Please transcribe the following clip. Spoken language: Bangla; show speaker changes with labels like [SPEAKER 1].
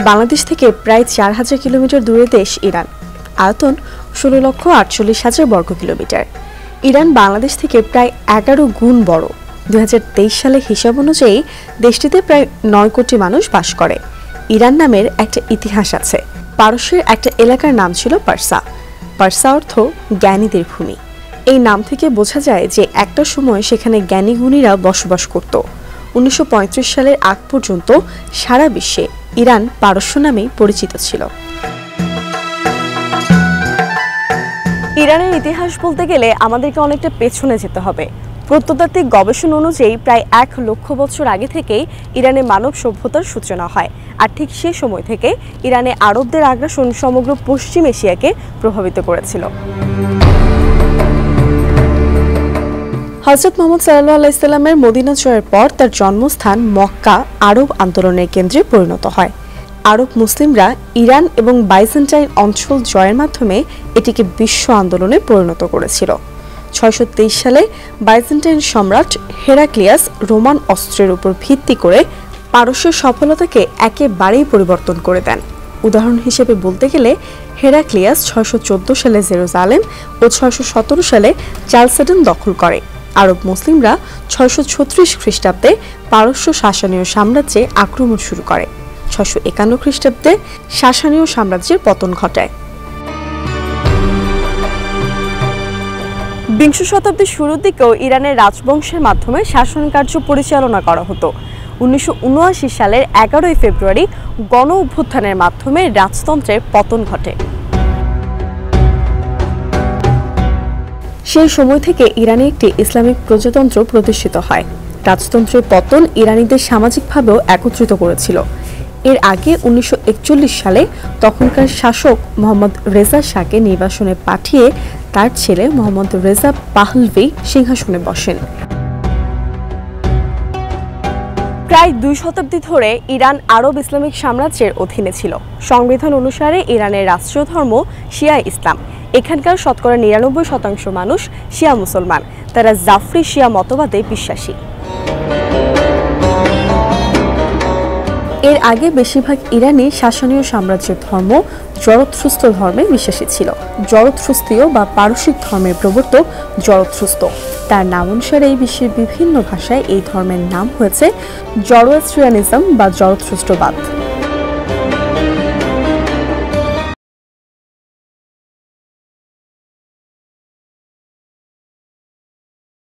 [SPEAKER 1] বাংলাদেশ থেকে প্রায় 4000 কিলোমিটার দূরে দেশ ইরান। আয়তন 16,48,000 বর্গ কিলোমিটার। ইরান বাংলাদেশ থেকে প্রায় 11 গুণ বড়। 2023 সালে হিসাব অনুযায়ী দেশটিতে প্রায় 9 কোটি মানুষ বাস করে। ইরান নামের একটা ইতিহাস আছে। পারস্যের একটা এলাকার নাম ছিল পারসা। পারসা অর্থ জ্ঞানীদের ভূমি। এই নাম থেকে বোঝা যায় যে একটা সময় সেখানে জ্ঞানী গুণীরা বসবাস করত। 1935 সালের আগ পর্যন্ত সারা বিশ্বে ইরান পারস্য নামেই পরিচিত ছিল। ইরানের ইতিহাস বলতে গেলে আমাদেরকে অনেকটা পেছনে যেতে হবে। প্রত্নতাত্ত্বিক গবেষণা অনুযায়ী প্রায় 1 লক্ষ বছর আগে থেকেই ইরানে মানব সভ্যতার সূচনা হয়। আর ঠিক সে সময় থেকে ইরানে আরবদের আগ্রাসন সমগ্র পশ্চিম এশিয়াকে প্রভাবিত করেছিল। হযরত মুহাম্মদ সাল্লাল্লাহু আলাইহি সাল্লামের মদিনা জয়ের পর তার জন্মস্থান মক্কা আরব আন্দোলনের কেন্দ্রে পরিণত হয়। আরব মুসলিমরা ইরান এবং বাইজেন্টাইন অঞ্চল জয়ের মাধ্যমে এটিকে বিশ্ব আন্দোলনে পরিণত করেছিল। 623 সালে বাইজেন্টাইন সম্রাট হেরাক্লিয়াস রোমান অস্ত্রের উপর ভিত্তি করে পারস্যের সফলতাকে একেবারেই পরিবর্তন করে দেন। উদাহরণ হিসেবে বলতে গেলে হেরাক্লিয়াস 614 সালে জেরুজালেম ও 617 সালে চালসেডন দখল করে। আরব মুসলিমরা 636 খ্রিস্টাব্দে পারস্য সাসানীয় সাম্রাজ্যে আক্রমণ শুরু করে। 651 খ্রিস্টাব্দে সাসানীয় সাম্রাজ্যের পতন ঘটায়। বিংশ শতাব্দীর শুরুর দিকেও ইরানের রাজবংশের মাধ্যমে শাসন কার্য পরিচালনা করা হতো। 1979 সালের 11 ফেব্রুয়ারি গণ অভ্যুত্থানের মাধ্যমে রাজতন্ত্রের পতন ঘটে। সেই সময় থেকে ইরানে একটি ইসলামিক প্রজাতন্ত্র প্রতিষ্ঠিত হয়। রাজতন্ত্রের পতন ইরানিদের সামাজিকভাবেও একত্রিত করেছিল। এর আগে 1941 সালে তখনকার শাসক মোহাম্মদ রেজা শাহকে নির্বাসনে পাঠিয়ে তার ছেলে মোহাম্মদ রেজা পাহলভি সিংহাসনে বসেন। প্রায় 2 শতাব্দী ধরে ইরান আরব ইসলামিক সাম্রাজ্যের অধীনে ছিল। সংবিধান অনুসারে ইরানের রাষ্ট্রীয় ধর্ম শিয়া ইসলাম। এখানকার শতকরা 99% মানুষ শিয়া মুসলমান। তারা জাফরি শিয়া মতবাদে বিশ্বাসী। এর আগে বেশিরভাগ ইরানি শাসনীয় সাম্রাজ্যের ধর্ম জরথ্রুস্ত ধর্মে বিশ্বাসী ছিল। জরথ্রুস্তীয় বা পারসিক ধর্মের প্রবর্তক জরথ্রুস্ত। তার নাম অনুসারে বিশ্বের বিভিন্ন ভাষায় এই ধর্মের নাম হয়েছে জরোয়াস্ট্রিয়ানিজম বা জরথ্রুস্টবাদ।